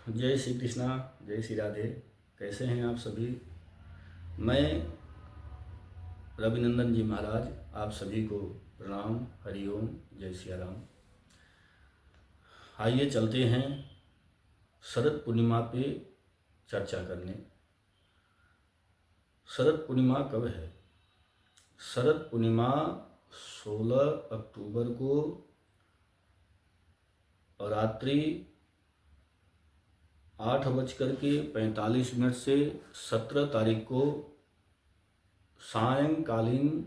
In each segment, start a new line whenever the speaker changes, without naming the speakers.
जय श्री कृष्णा, जय श्री राधे। कैसे हैं आप सभी। मैं रविनंदन जी महाराज आप सभी को प्रणाम, हरिओम, जय सिया राम। आइए चलते हैं शरद पूर्णिमा पे चर्चा करने। शरद पूर्णिमा कब है? शरद पूर्णिमा 16 अक्टूबर को रात्रि 8:45 से 17 तारीख को सायंकालीन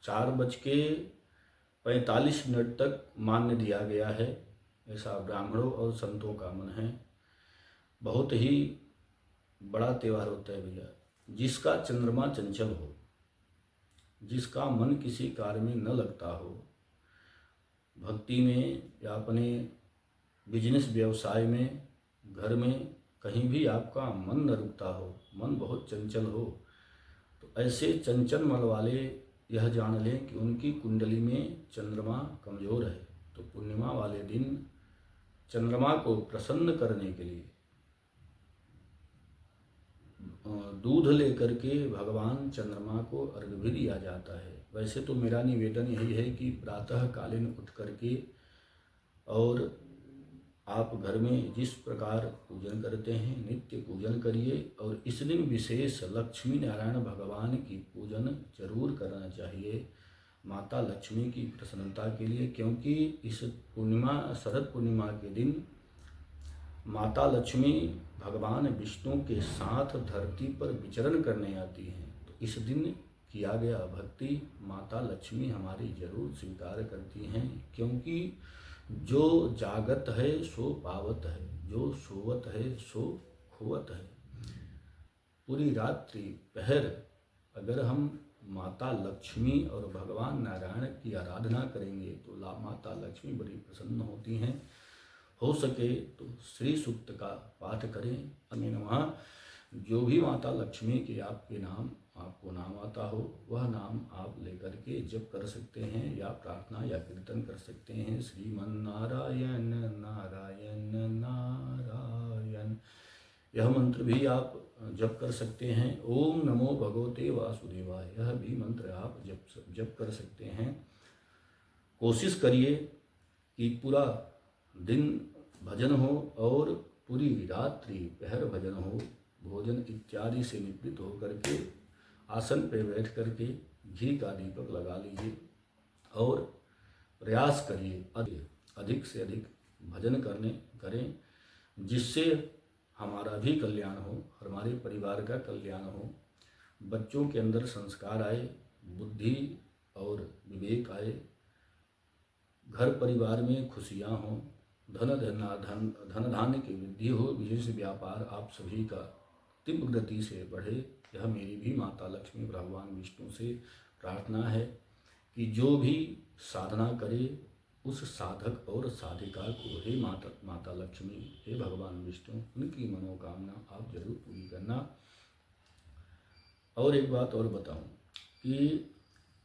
4:45 तक मान्य दिया गया है। ऐसा ब्राह्मणों और संतों का मन है। बहुत ही बड़ा त्यौहार होता है भैया। जिसका चंद्रमा चंचल हो, जिसका मन किसी कार्य में न लगता हो, भक्ति में या अपने बिजनेस व्यवसाय में, घर में, कहीं भी आपका मन न रुकता हो, मन बहुत चंचल हो, तो ऐसे चंचल मन वाले यह जान लें कि उनकी कुंडली में चंद्रमा कमज़ोर है। तो पूर्णिमा वाले दिन चंद्रमा को प्रसन्न करने के लिए दूध लेकर के भगवान चंद्रमा को अर्घ्य भी दिया जाता है। वैसे तो मेरा निवेदन यही है कि प्रातःकालीन उठ करके और आप घर में जिस प्रकार पूजन करते हैं नित्य पूजन करिए, और इस दिन विशेष लक्ष्मी नारायण भगवान की पूजन जरूर करना चाहिए माता लक्ष्मी की प्रसन्नता के लिए। क्योंकि इस पूर्णिमा, शरद पूर्णिमा के दिन माता लक्ष्मी भगवान विष्णु के साथ धरती पर विचरण करने आती हैं। तो इस दिन किया गया भक्ति माता लक्ष्मी हमारी जरूर स्वीकार करती हैं। क्योंकि जो जागत है सो पावत है, जो सोवत है सो खोवत है। पूरी रात्रि पहर अगर हम माता लक्ष्मी और भगवान नारायण की आराधना करेंगे तो माता लक्ष्मी बड़ी प्रसन्न होती हैं। हो सके तो श्री सूक्त का पाठ करें। अमीन वहाँ जो भी माता लक्ष्मी के आपके नाम, आपको नाम आता हो, वह नाम आप लेकर के जप कर सकते हैं या प्रार्थना या कीर्तन कर सकते हैं। श्रीमन नारायण नारायण नारायण, यह मंत्र भी आप जप कर सकते हैं। ओम नमो भगवते वासुदेवाय, यह भी मंत्र आप जप कर सकते हैं। कोशिश करिए कि पूरा दिन भजन हो और पूरी रात्रि पहर भजन हो। भोजन इत्यादि से निवृत्त होकर के आसन पर बैठ करके घी का दीपक लगा लीजिए और प्रयास करिए अधिक से अधिक भजन करें, जिससे हमारा भी कल्याण हो, हमारे परिवार का कल्याण हो, बच्चों के अंदर संस्कार आए, बुद्धि और विवेक आए, घर परिवार में खुशियाँ हों, धन धान्य की वृद्धि हो, बिजनेस व्यापार आप सभी का तीव्र गति से बढ़े। यह मेरी भी माता लक्ष्मी भगवान विष्णु से प्रार्थना है कि जो भी साधना करे उस साधक और साधिका को हे माता लक्ष्मी, हे भगवान विष्णु, उनकी मनोकामना आप जरूर पूरी करना। और एक बात और बताऊं कि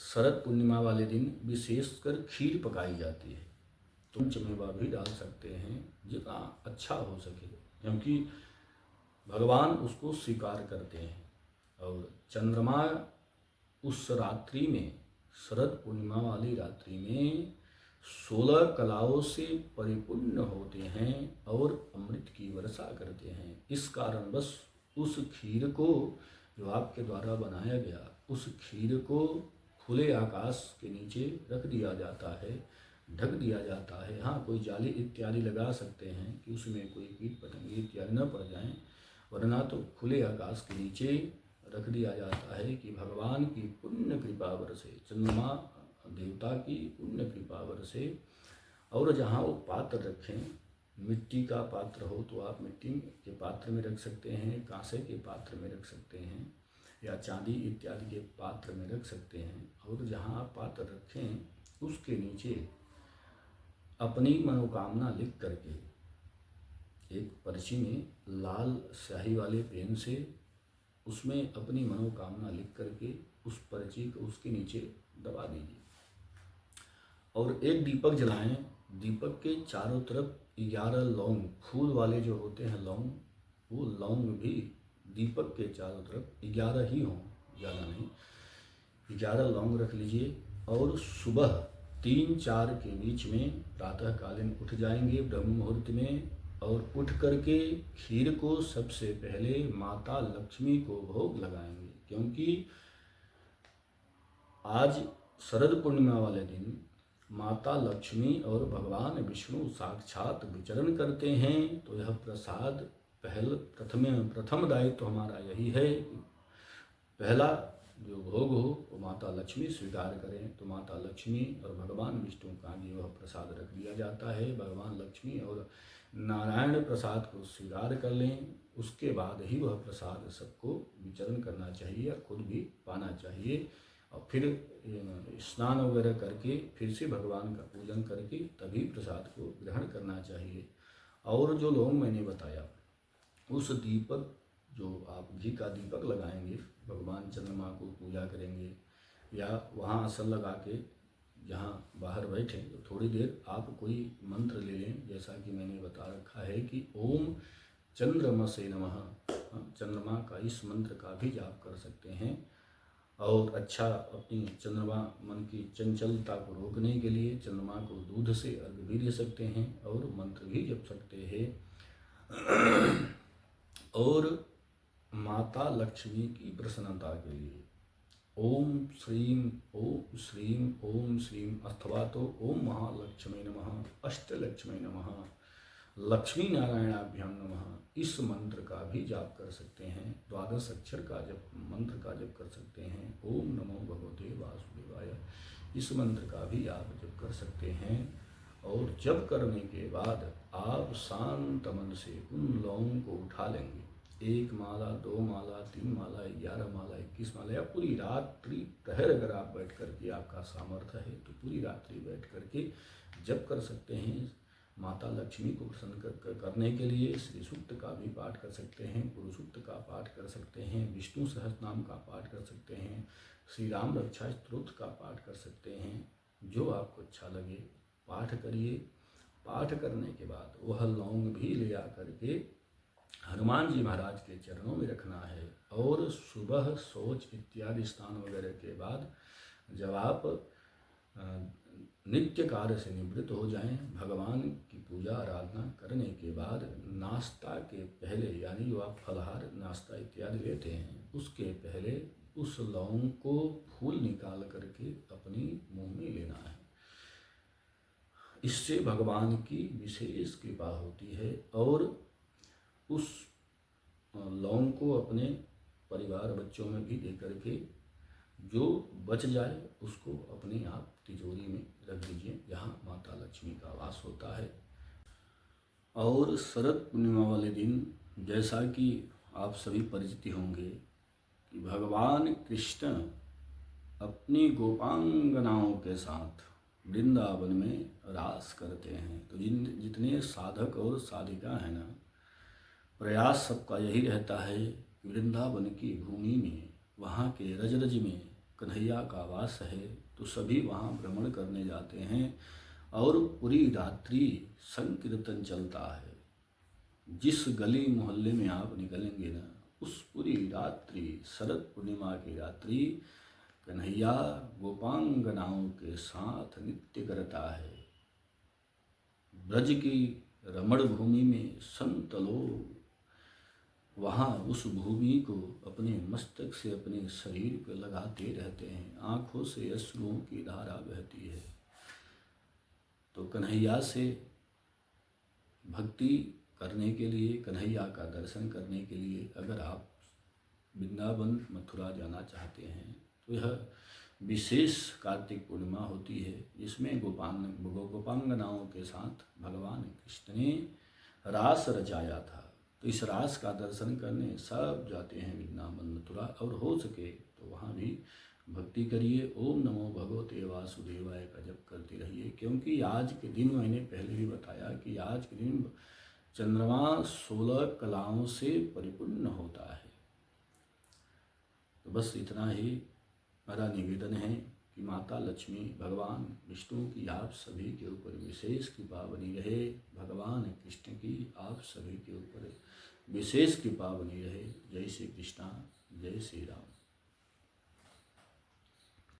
शरद पूर्णिमा वाले दिन विशेषकर खीर पकाई जाती है। तो चमेवा भी डाल सकते हैं जितना अच्छा हो सके, क्योंकि भगवान उसको स्वीकार करते हैं। और चंद्रमा उस रात्रि में, शरद पूर्णिमा वाली रात्रि में 16 कलाओं से परिपूर्ण होते हैं और अमृत की वर्षा करते हैं। इस कारण बस उस खीर को जो आपके द्वारा बनाया गया, उस खीर को खुले आकाश के नीचे रख दिया जाता है, ढक दिया जाता है। हाँ, कोई जाली इत्यादि लगा सकते हैं कि उसमें कोई कीट पतंगे इत्यादि न पड़ जाएं, वरना तो खुले आकाश के नीचे रख दिया जाता है कि भगवान की पुण्य कृपा बरसे, चंद्रमा देवता की पुण्य कृपा बरसे। और जहाँ वो पात्र रखें, मिट्टी का पात्र हो तो आप मिट्टी के पात्र में रख सकते हैं, कांसे के पात्र में रख सकते हैं, या चांदी इत्यादि के पात्र में रख सकते हैं। और जहाँ आप पात्र रखें उसके नीचे अपनी मनोकामना लिख करके एक पर्ची में लाल स्याही वाले पेन से उसमें अपनी मनोकामना लिख करके उस पर्ची को उसके नीचे दबा दीजिए। और एक दीपक जलाएं। दीपक के चारों तरफ 11 लौंग, फूल वाले जो होते हैं लौंग, वो लौंग भी दीपक के चारों तरफ 11 ही हों, ज़्यादा नहीं, 11 लौंग रख लीजिए। और सुबह 3-4 के बीच में प्रातःकालीन उठ जाएंगे ब्रह्म मुहूर्त में, और उठ करके खीर को सबसे पहले माता लक्ष्मी को भोग लगाएंगे, क्योंकि आज शरद पूर्णिमा वाले दिन माता लक्ष्मी और भगवान विष्णु साक्षात विचरण करते हैं। तो यह प्रसाद प्रथम दायित्व तो हमारा यही है कि पहला जो भोग हो वो माता लक्ष्मी स्वीकार करें। तो माता लक्ष्मी और भगवान विष्णु का भी वह प्रसाद रख दिया जाता है। भगवान लक्ष्मी और नारायण प्रसाद को स्वीकार कर लें, उसके बाद ही वह प्रसाद सबको विचरण करना चाहिए और खुद भी पाना चाहिए। और फिर स्नान वगैरह करके फिर से भगवान का पूजन करके तभी प्रसाद को ग्रहण करना चाहिए। और जो लोग मैंने बताया, उस दीपक जो आप घी का दीपक लगाएंगे, भगवान चंद्रमा को पूजा करेंगे, या वहाँ आसन लगा के जहाँ बाहर बैठे तो थोड़ी देर आप कोई मंत्र ले लें, जैसा कि मैंने बता रखा है कि ओम चंद्रमसे नमः, चंद्रमा का इस मंत्र का भी जाप कर सकते हैं। और अच्छा, अपनी चंद्रमा मन की चंचलता को रोकने के लिए चंद्रमा को दूध से अर्घ भी दे सकते हैं और मंत्र भी जप सकते हैं। और माता लक्ष्मी की प्रसन्नता के लिए ओम श्रीम ओम श्रीम अथवा तो ओम महालक्ष्मी नमः, अष्टलक्ष्मी नमः, लक्ष्मी नारायणाभ्याम नमः, इस मंत्र का भी जाप कर सकते हैं। 12 अक्षर का जप मंत्र का जप कर सकते हैं। ओम नमो भगवते वासुदेवाय, इस मंत्र का भी आप जप कर सकते हैं। और जप करने के बाद आप शांत मन से उन लौंग को उठा लेंगे। 1 माला, 2 माला, 3 माला, 11 माला, 21 माला, या पूरी रात्रि प्रहर अगर आप बैठ करके, आपका सामर्थ्य है तो पूरी रात्रि बैठ करके जप कर सकते हैं। माता लक्ष्मी को प्रसन्न करने के लिए श्री सूक्त का भी पाठ कर सकते हैं, गुरु सूक्त का पाठ कर सकते हैं, विष्णु सहस्रनाम का पाठ कर सकते हैं, श्री राम रक्षा स्तोत्र का पाठ कर सकते हैं। जो आपको अच्छा लगे पाठ करिए। पाठ करने के बाद वह लौंग भी ले आकर के हनुमान जी महाराज के चरणों में रखना है। और सुबह शौच इत्यादि स्नान वगैरह के बाद जब आप नित्य कार्य से निवृत्त हो जाएं, भगवान की पूजा आराधना करने के बाद नाश्ता के पहले, यानी जो आप फलाहार नाश्ता इत्यादि लेते हैं, उसके पहले उस लौंग को फूल निकाल करके अपनी मुंह में लेना है। इससे भगवान की विशेष कृपा होती है। और उस लौंग को अपने परिवार बच्चों में भी दे करके जो बच जाए उसको अपने आप तिजोरी में रख दीजिए, जहाँ माता लक्ष्मी का वास होता है। और शरद पूर्णिमा वाले दिन जैसा कि आप सभी परिचित होंगे कि भगवान कृष्ण अपनी गोपांगनाओं के साथ वृंदावन में रास करते हैं। तो जितने साधक और साधिका हैं ना, प्रयास सबका यही रहता है कि वृंदावन की भूमि में, वहाँ के रज रज में कन्हैया का वास है, तो सभी वहाँ भ्रमण करने जाते हैं। और पूरी रात्रि संकीर्तन चलता है। जिस गली मोहल्ले में आप निकलेंगे ना, उस पूरी रात्रि, शरद पूर्णिमा की रात्रि, कन्हैया गोपांगनाओं के साथ नृत्य करता है। ब्रज की रमण भूमि में संत लोग वहाँ उस भूमि को अपने मस्तक से अपने शरीर पर लगाते रहते हैं। आँखों से अश्रुओं की धारा बहती है। तो कन्हैया से भक्ति करने के लिए, कन्हैया का दर्शन करने के लिए अगर आप वृंदावन मथुरा जाना चाहते हैं तो यह विशेष कार्तिक पूर्णिमा होती है, जिसमें गोपांगनाओं के साथ भगवान कृष्ण ने रास रचाया था। तो इस रास का दर्शन करने सब जाते हैं वृंदावन मथुरा। और हो सके तो वहाँ भी भक्ति करिए। ओम नमो भगवते वासुदेवाय का जप करते रहिए, क्योंकि आज के दिन, मैंने पहले भी बताया कि आज के दिन चंद्रमा 16 कलाओं से परिपूर्ण होता है। तो बस इतना ही मेरा निवेदन है कि माता लक्ष्मी, भगवान विष्णु की आप सभी के ऊपर विशेष कृपा बनी रहे। भगवान कृष्ण की आप सभी के ऊपर विशेष कृपा बनी रहे। जय श्री कृष्णा, जय श्री राम।